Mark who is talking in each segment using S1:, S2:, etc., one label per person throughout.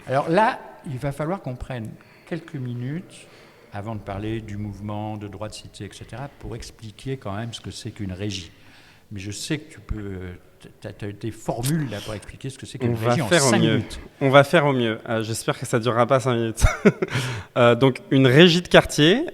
S1: Alors là, il va falloir qu'on prenne quelques minutes avant de parler du mouvement de droit de cité, etc., pour expliquer quand même ce que c'est qu'une régie. Mais je sais que tu as des formules là pour expliquer ce que c'est
S2: On
S1: qu'une
S2: va
S1: régie en
S2: faire au
S1: 5
S2: mieux.
S1: minutes.
S2: On va faire au mieux. J'espère que ça ne durera pas 5 minutes. Donc, une régie de quartier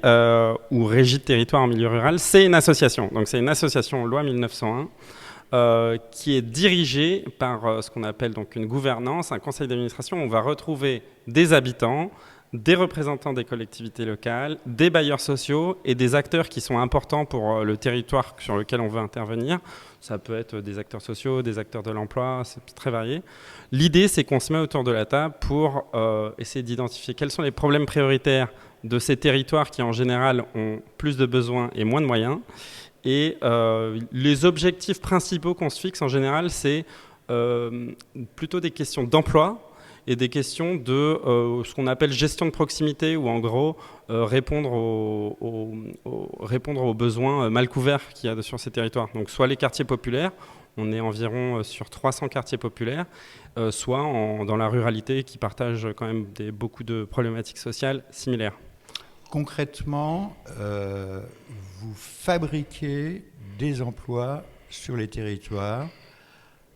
S2: ou régie de territoire en milieu rural, c'est une association. Donc, c'est une association loi 1901 qui est dirigée par ce qu'on appelle donc une gouvernance, un conseil d'administration. On va retrouver des habitants, des représentants des collectivités locales, des bailleurs sociaux et des acteurs qui sont importants pour le territoire sur lequel on veut intervenir. Ça peut être des acteurs sociaux, des acteurs de l'emploi, c'est très varié. L'idée, c'est qu'on se met autour de la table pour essayer d'identifier quels sont les problèmes prioritaires de ces territoires qui, en général, ont plus de besoins et moins de moyens. Et les objectifs principaux qu'on se fixe, en général, c'est plutôt des questions d'emploi, et des questions de ce qu'on appelle gestion de proximité, ou en gros répondre aux besoins mal couverts qu'il y a sur ces territoires. Donc soit les quartiers populaires, on est environ sur 300 quartiers populaires, soit dans la ruralité qui partagent quand même beaucoup de problématiques sociales similaires.
S1: Concrètement, vous fabriquez des emplois sur les territoires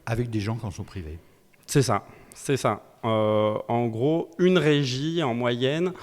S1: avec des gens qui en sont privés.
S2: C'est ça, c'est ça. En gros, une régie en moyenne,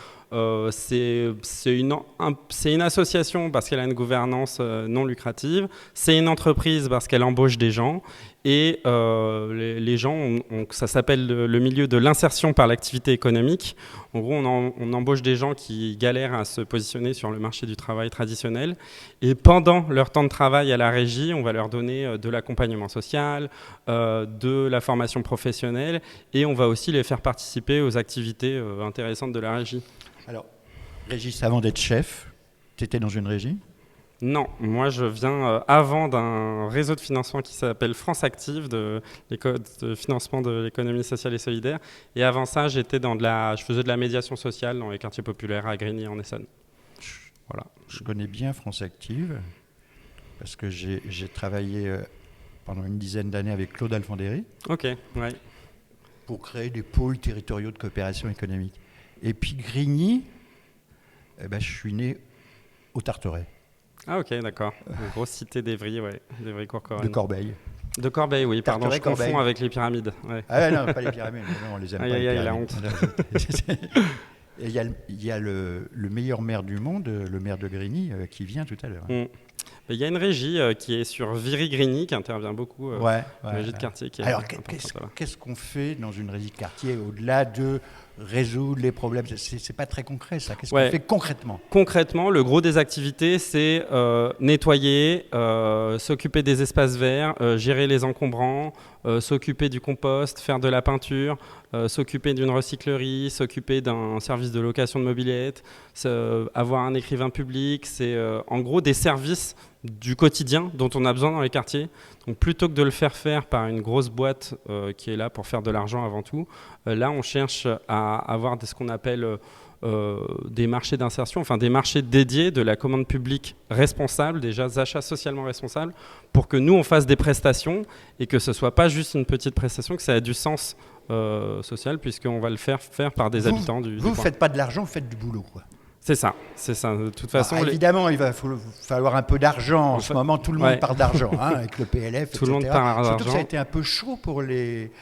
S2: c'est une association parce qu'elle a une gouvernance non lucrative, c'est une entreprise parce qu'elle embauche des gens, et les gens, ça s'appelle le milieu de l'insertion par l'activité économique. En gros, on embauche des gens qui galèrent à se positionner sur le marché du travail traditionnel, et pendant leur temps de travail à la régie, on va leur donner de l'accompagnement social, de la formation professionnelle, et on va aussi les faire participer aux activités intéressantes de la régie.
S1: Alors, Régis, avant d'être chef, tu étais dans une régie ?
S2: Non, moi je viens avant d'un réseau de financement qui s'appelle France Active, de financement de l'économie sociale et solidaire. Et avant ça, je faisais de la médiation sociale dans les quartiers populaires à Grigny en Essonne. Voilà.
S1: Je connais bien France Active parce que j'ai travaillé pendant une dizaine d'années avec Claude Alfandéry.
S2: Ok, ouais.
S1: Pour créer des pôles territoriaux de coopération économique. Et puis Grigny, je suis né au Tarteret.
S2: Ah ok, d'accord. Une grosse cité d'Evry, ouais. d'Evry-Courcouronnes.
S1: De Corbeil.
S2: De Corbeil, oui, pardon, je confonds avec les pyramides. Ouais.
S1: Ah non, pas les pyramides, non, on les aime pas, les pyramides.
S2: La honte.
S1: Et il y a le meilleur maire du monde, le maire de Grigny, qui vient tout à l'heure.
S2: Il y a une régie qui est sur Viry-Grigny, qui intervient beaucoup, une régie de quartier.
S1: Alors, qu'est-ce qu'on fait dans une régie de quartier, au-delà de résoudre les problèmes ? C'est pas très concret, ça. Qu'est-ce qu'on fait concrètement ?
S2: Concrètement, le gros des activités, c'est nettoyer, s'occuper des espaces verts, gérer les encombrants, s'occuper du compost, faire de la peinture, s'occuper d'une recyclerie, s'occuper d'un service de location de mobilette, avoir un écrivain public. C'est en gros des services du quotidien dont on a besoin dans les quartiers. Donc plutôt que de le faire par une grosse boîte qui est là pour faire de l'argent avant tout, là on cherche à avoir ce qu'on appelle des marchés d'insertion, enfin des marchés dédiés, de la commande publique responsable, des achats socialement responsables, pour que nous on fasse des prestations et que ce soit pas juste une petite prestation, que ça ait du sens social, puisqu'on va le faire par des habitants du
S1: Vous ne
S2: coin.
S1: faites pas de l'argent, vous faites du boulot, quoi.
S2: C'est ça. De toute façon,
S1: évidemment, il va falloir un peu d'argent. En ce moment, tout le monde parle d'argent, avec le PLF,
S2: tout
S1: etc.
S2: le monde parle d'argent.
S1: Surtout que ça a été un peu chaud pour les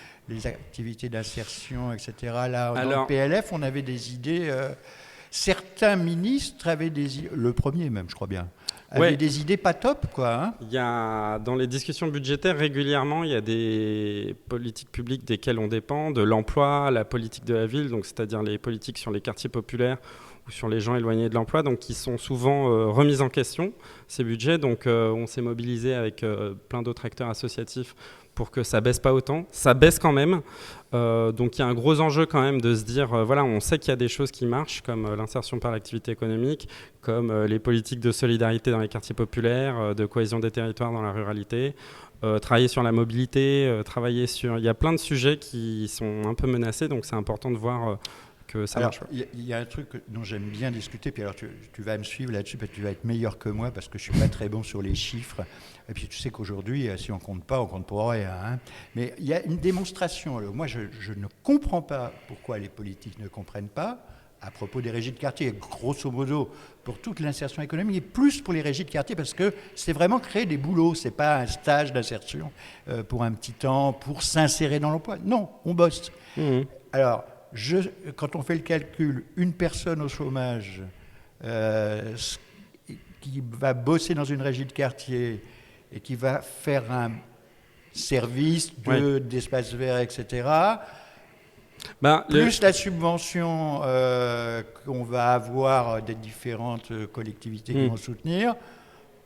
S1: activités d'insertion, etc. Là, dans le PLF, on avait des idées. Certains ministres avaient des idées, le premier même, je crois bien, avait des idées pas top, quoi.
S2: Il y a, dans les discussions budgétaires, régulièrement, il y a des politiques publiques desquelles on dépend, de l'emploi, la politique de la ville, donc c'est-à-dire les politiques sur les quartiers populaires ou sur les gens éloignés de l'emploi, donc qui sont souvent remises en question, ces budgets. Donc on s'est mobilisé avec plein d'autres acteurs associatifs pour que ça baisse pas autant. Ça baisse quand même. Donc il y a un gros enjeu quand même de se dire, on sait qu'il y a des choses qui marchent, comme l'insertion par l'activité économique, comme les politiques de solidarité dans les quartiers populaires, de cohésion des territoires dans la ruralité, travailler sur la mobilité, il y a plein de sujets qui sont un peu menacés, donc c'est important de voir que ça
S1: Alors,
S2: marche pas.
S1: il y a un truc dont j'aime bien discuter, puis alors tu vas me suivre là-dessus, parce que tu vas être meilleur que moi, parce que je suis pas très bon sur les chiffres. Et puis tu sais qu'aujourd'hui, si on compte pas, on compte pour rien. Hein. Mais il y a une démonstration. Alors, moi, je ne comprends pas pourquoi les politiques ne comprennent pas à propos des régies de quartier, grosso modo, pour toute l'insertion économique, et plus pour les régies de quartier, parce que c'est vraiment créer des boulots, c'est pas un stage d'insertion pour un petit temps, pour s'insérer dans l'emploi. Non, on bosse. Alors, quand on fait le calcul, une personne au chômage qui va bosser dans une régie de quartier et qui va faire un service d'espace vert, etc., plus la subvention qu'on va avoir des différentes collectivités qui vont soutenir,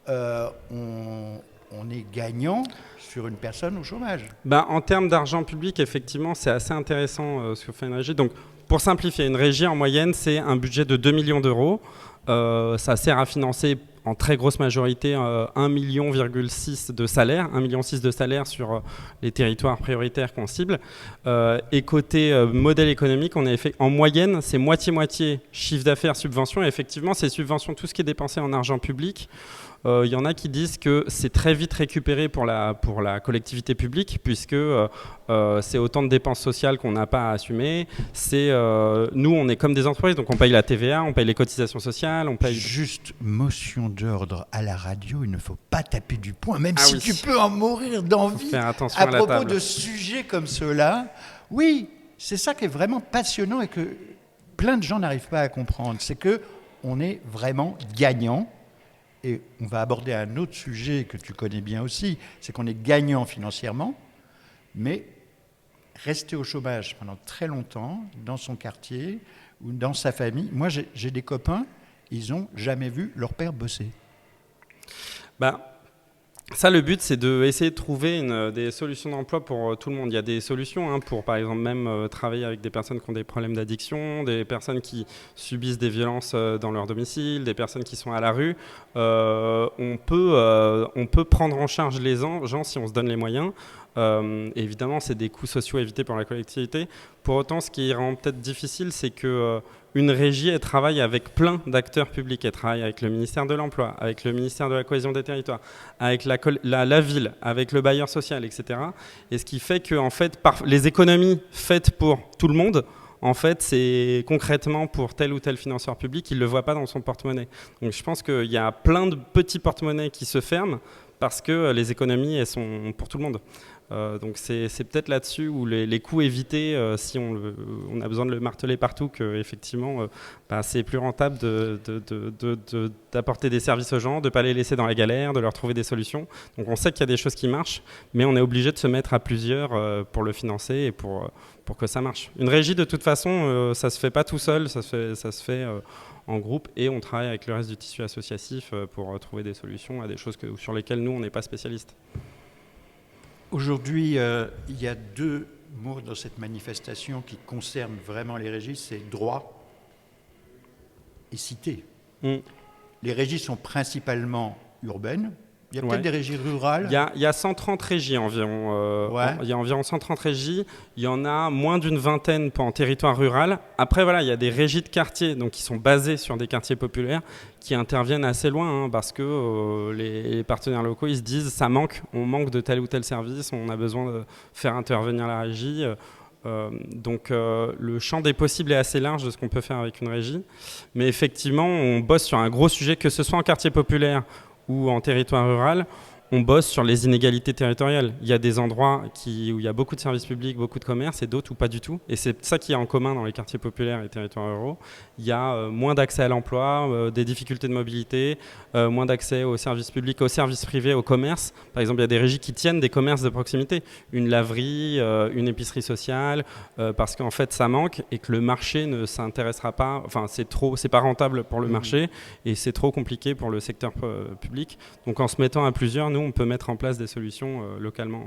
S1: on est gagnant sur une personne au chômage.
S2: En termes d'argent public, effectivement, c'est assez intéressant ce que fait une régie. Donc, pour simplifier, une régie, en moyenne, c'est un budget de 2 millions d'euros. Ça sert à financer en très grosse majorité 1,6 million de salaires, 1,6 million de salaires sur les territoires prioritaires qu'on cible. Et côté modèle économique, on est en moyenne, c'est moitié-moitié chiffre d'affaires, subventions. Et effectivement, ces subventions, tout ce qui est dépensé en argent public, il y en a qui disent que c'est très vite récupéré pour la collectivité publique, puisque c'est autant de dépenses sociales qu'on n'a pas à assumer. Nous, on est comme des entreprises, donc on paye la TVA, on paye les cotisations sociales, on paye...
S1: Juste motion d'ordre à la radio, il ne faut pas taper du poing, même si
S2: oui.
S1: Tu peux en mourir d'envie
S2: Faire attention
S1: à
S2: la
S1: propos
S2: table.
S1: de sujets comme ceux-là. Oui, c'est ça qui est vraiment passionnant et que plein de gens n'arrivent pas à comprendre. C'est qu'on est vraiment gagnant. Et on va aborder un autre sujet que tu connais bien aussi, c'est qu'on est gagnant financièrement, mais rester au chômage pendant très longtemps, dans son quartier ou dans sa famille. Moi, j'ai des copains, ils n'ont jamais vu leur père bosser.
S2: Ça, le but, c'est d'essayer de trouver des solutions d'emploi pour tout le monde. Il y a des solutions pour, par exemple, même travailler avec des personnes qui ont des problèmes d'addiction, des personnes qui subissent des violences dans leur domicile, des personnes qui sont à la rue. On peut prendre en charge les gens si on se donne les moyens. Évidemment, c'est des coûts sociaux évités pour la collectivité. Pour autant, ce qui rend peut-être difficile, c'est que une régie, elle travaille avec plein d'acteurs publics. Elle travaille avec le ministère de l'Emploi, avec le ministère de la Cohésion des Territoires, avec la ville, avec le bailleur social, etc. Et ce qui fait que, en fait, les économies faites pour tout le monde, en fait, c'est concrètement pour tel ou tel financeur public, il ne le voit pas dans son porte-monnaie. Donc je pense qu'il y a plein de petits porte-monnaies qui se ferment parce que les économies, elles sont pour tout le monde. Donc c'est peut-être là-dessus où les coûts évités, si on a besoin de le marteler partout, qu'effectivement c'est plus rentable d'apporter des services aux gens, de ne pas les laisser dans la galère, de leur trouver des solutions. Donc on sait qu'il y a des choses qui marchent, mais on est obligé de se mettre à plusieurs pour le financer et pour que ça marche. Une régie, de toute façon, ça ne se fait pas tout seul, ça se fait en groupe, et on travaille avec le reste du tissu associatif pour trouver des solutions à des choses sur lesquelles nous, on n'est pas spécialistes.
S1: Aujourd'hui, il y a deux mots dans cette manifestation qui concernent vraiment les régies, c'est droit et cité. Les régies sont principalement urbaines. Il y a peut-être des régies rurales.
S2: Il y a 130 régies environ. Il y a environ 130 régies. Il y en a moins d'une vingtaine en territoire rural. Après, il y a des régies de quartier qui sont basées sur des quartiers populaires qui interviennent assez loin parce que les partenaires locaux, ils se disent on manque de tel ou tel service, on a besoin de faire intervenir la régie. Donc le champ des possibles est assez large de ce qu'on peut faire avec une régie. Mais effectivement, on bosse sur un gros sujet, que ce soit en quartier populaire ou en territoire rural. On bosse sur les inégalités territoriales. Il y a des endroits où il y a beaucoup de services publics, beaucoup de commerces, et d'autres où pas du tout. Et c'est ça qui est en commun dans les quartiers populaires et les territoires ruraux. Il y a moins d'accès à l'emploi, des difficultés de mobilité, moins d'accès aux services publics, aux services privés, aux commerces. Par exemple, il y a des régies qui tiennent des commerces de proximité. Une laverie, une épicerie sociale, parce qu'en fait, ça manque et que le marché ne s'intéressera pas. Enfin, c'est pas rentable pour le marché et c'est trop compliqué pour le secteur public. Donc, en se mettant à plusieurs, nous, on peut mettre en place des solutions localement.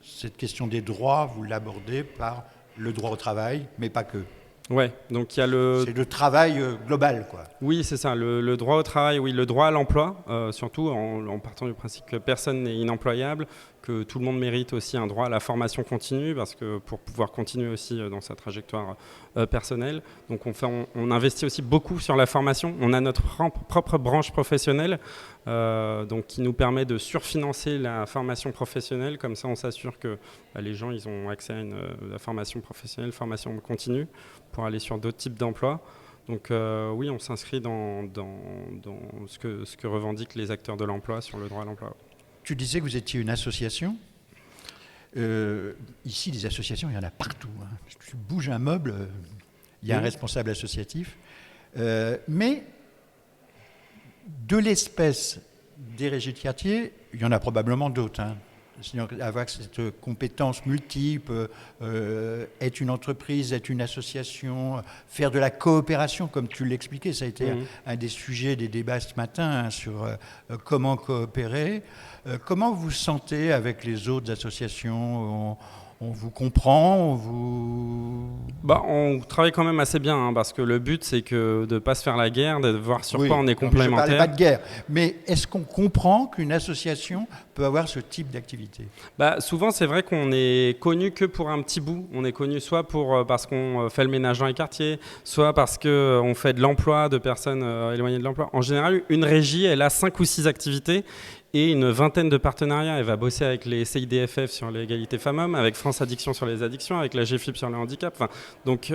S1: Cette question des droits, vous l'abordez par le droit au travail, mais pas que.
S2: Ouais, donc il y a
S1: c'est le travail global, quoi.
S2: Oui, c'est ça, le droit au travail, oui, le droit à l'emploi, surtout en partant du principe que personne n'est inemployable, que tout le monde mérite aussi un droit à la formation continue, parce que pour pouvoir continuer aussi dans sa trajectoire personnelle. Donc on investit aussi beaucoup sur la formation. On a notre propre branche professionnelle donc qui nous permet de surfinancer la formation professionnelle. Comme ça, on s'assure que les gens ils ont accès à la formation professionnelle, formation continue, pour aller sur d'autres types d'emplois. Donc oui, on s'inscrit dans ce que revendiquent les acteurs de l'emploi sur le droit à l'emploi.
S1: Tu disais que vous étiez une association. Ici, des associations, il y en a partout. Hein. Tu bouges un meuble, il y a un responsable associatif. Mais de l'espèce des régies de quartier, il y en a probablement d'autres. Hein. Avoir cette compétence multiple, être une entreprise, être une association, faire de la coopération, comme tu l'expliquais, ça a été un des sujets des débats ce matin hein, sur comment coopérer. Comment vous vous sentez avec les autres associations ? On vous comprend,
S2: on travaille quand même assez bien, hein, parce que le but, c'est de ne pas se faire la guerre, de voir sur quoi on est complémentaires.
S1: Je ne parlais pas de guerre, mais est-ce qu'on comprend qu'une association peut avoir ce type d'activité ?
S2: Souvent, c'est vrai qu'on est connu que pour un petit bout. On est connu soit parce qu'on fait le ménage dans les quartiers, soit parce qu'on fait de l'emploi de personnes éloignées de l'emploi. En général, une régie, elle a 5 ou 6 activités. Et une vingtaine de partenariats. Elle va bosser avec les CIDFF sur l'égalité femmes-hommes, avec France Addiction sur les addictions, avec la GFIP sur le handicap. Donc,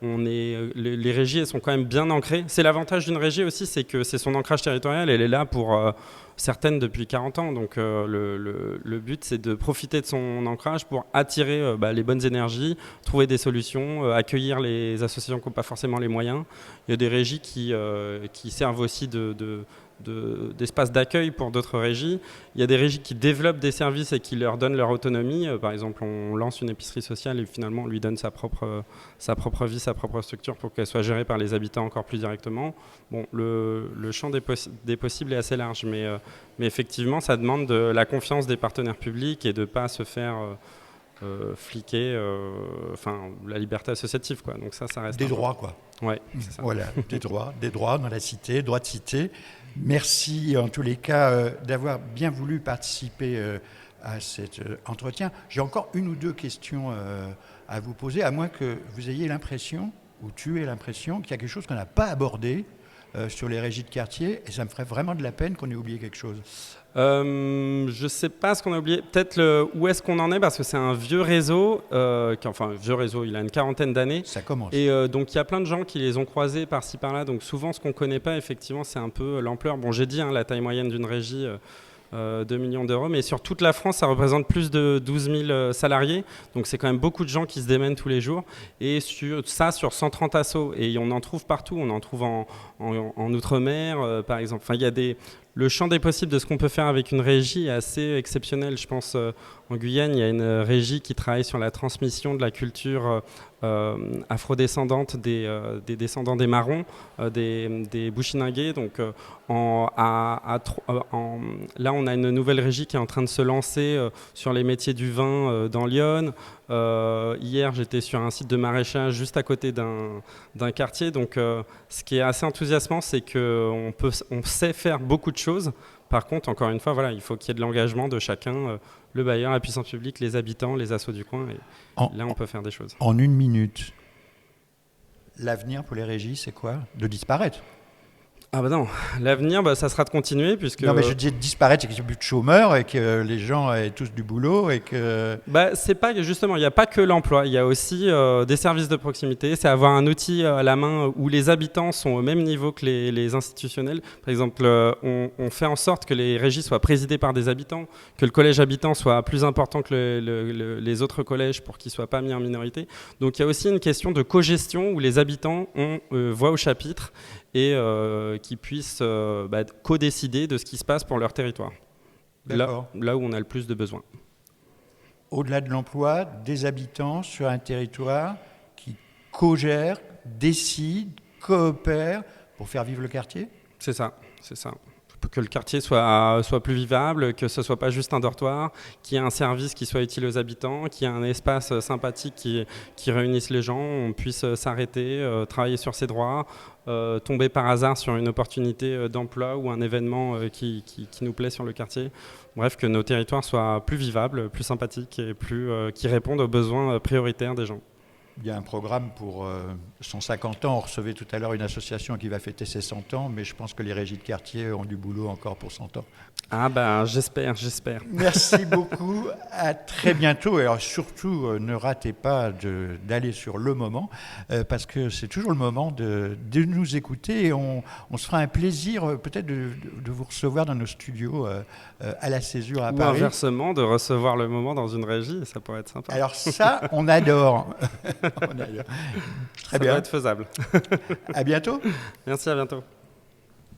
S2: les régies, elles sont quand même bien ancrées. C'est l'avantage d'une régie aussi, c'est que c'est son ancrage territorial. Elle est là pour certaines depuis 40 ans. Donc, le but, c'est de profiter de son ancrage pour attirer les bonnes énergies, trouver des solutions, accueillir les associations qui n'ont pas forcément les moyens. Il y a des régies qui servent aussi d'espace d'accueil pour d'autres régies. Il y a des régies qui développent des services et qui leur donnent leur autonomie. Par exemple, on lance une épicerie sociale et finalement on lui donne sa propre vie, sa propre structure pour qu'elle soit gérée par les habitants encore plus directement. Bon, le champ des possibles est assez large, mais effectivement, ça demande de la confiance des partenaires publics et de ne pas se faire fliquer la liberté associative, quoi. Donc ça reste...
S1: Des droits, quoi.
S2: Ouais, c'est ça.
S1: Voilà, des droits dans la cité, droits de cité. Merci en tous les cas d'avoir bien voulu participer à cet entretien. J'ai encore une ou deux questions à vous poser, à moins que vous ayez l'impression, ou tu aies l'impression, qu'il y a quelque chose qu'on n'a pas abordé sur les régies de quartier, et ça me ferait vraiment de la peine qu'on ait oublié quelque chose.
S2: Je ne sais pas ce qu'on a oublié. Peut-être où est-ce qu'on en est, parce que c'est un vieux réseau, vieux réseau, il a une 40aine d'années.
S1: Ça commence.
S2: Et donc il y a plein de gens qui les ont croisés par-ci par-là. Donc souvent ce qu'on ne connaît pas, effectivement, c'est un peu l'ampleur. Bon, j'ai dit la taille moyenne d'une régie, 2 millions d'euros, mais sur toute la France, ça représente plus de 12 000 salariés. Donc c'est quand même beaucoup de gens qui se démènent tous les jours. Et sur 130 assos. Et on en trouve partout. On en trouve en Outre-mer, par exemple. Enfin, il y a le champ des possibles de ce qu'on peut faire avec une régie est assez exceptionnel. Je pense en Guyane, il y a une régie qui travaille sur la transmission de la culture afrodescendante des descendants des Marrons, des Bushinagés. Donc là, on a une nouvelle régie qui est en train de se lancer sur les métiers du vin dans Lyon. Hier, j'étais sur un site de maraîchage juste à côté d'un quartier. Donc, ce qui est assez enthousiasmant, c'est qu'on sait faire beaucoup de choses. Par contre, encore une fois, voilà, il faut qu'il y ait de l'engagement de chacun, le bailleur, la puissance publique, les habitants, les assos du coin. Et là, on peut faire des choses.
S1: En 1 minute, l'avenir pour les régies, c'est quoi ? De disparaître ?
S2: Ah non, l'avenir, ça sera de continuer puisque...
S1: Non mais je dis disparaître, c'est qu'il n'y a plus de chômeurs et que les gens aient tous du boulot et que...
S2: c'est pas, justement, il n'y a pas que l'emploi, il y a aussi des services de proximité, c'est avoir un outil à la main où les habitants sont au même niveau que les institutionnels. Par exemple, on fait en sorte que les régies soient présidées par des habitants, que le collège habitant soit plus important que les autres collèges pour qu'il ne soit pas mis en minorité. Donc il y a aussi une question de co-gestion où les habitants ont voix au chapitre et qui puissent co-décider de ce qui se passe pour leur territoire, là où on a le plus de besoins.
S1: Au-delà de l'emploi, des habitants sur un territoire qui co-gèrent, décident, coopèrent pour faire vivre le quartier ?
S2: C'est ça. que le quartier soit plus vivable, que ce soit pas juste un dortoir, qu'il y ait un service qui soit utile aux habitants, qu'il y ait un espace sympathique qui réunisse les gens, on puisse s'arrêter, travailler sur ses droits, tomber par hasard sur une opportunité d'emploi ou un événement qui nous plaît sur le quartier. Bref, que nos territoires soient plus vivables, plus sympathiques et qui répondent aux besoins prioritaires des gens.
S1: Il y a un programme pour 150 ans. On recevait tout à l'heure une association qui va fêter ses 100 ans, mais je pense que les régies de quartier ont du boulot encore pour 100 ans.
S2: Ah ben, j'espère.
S1: Merci beaucoup. À très bientôt. Et alors surtout, ne ratez pas d'aller sur Le Moment, parce que c'est toujours le moment de nous écouter. Et on se fera un plaisir peut-être de vous recevoir dans nos studios à la Césure à Paris.
S2: Ou inversement, de recevoir Le Moment dans une régie, ça pourrait être sympa.
S1: Alors ça, on adore. Très bien.
S2: Ça doit être faisable.
S1: À bientôt.
S2: Merci, à bientôt.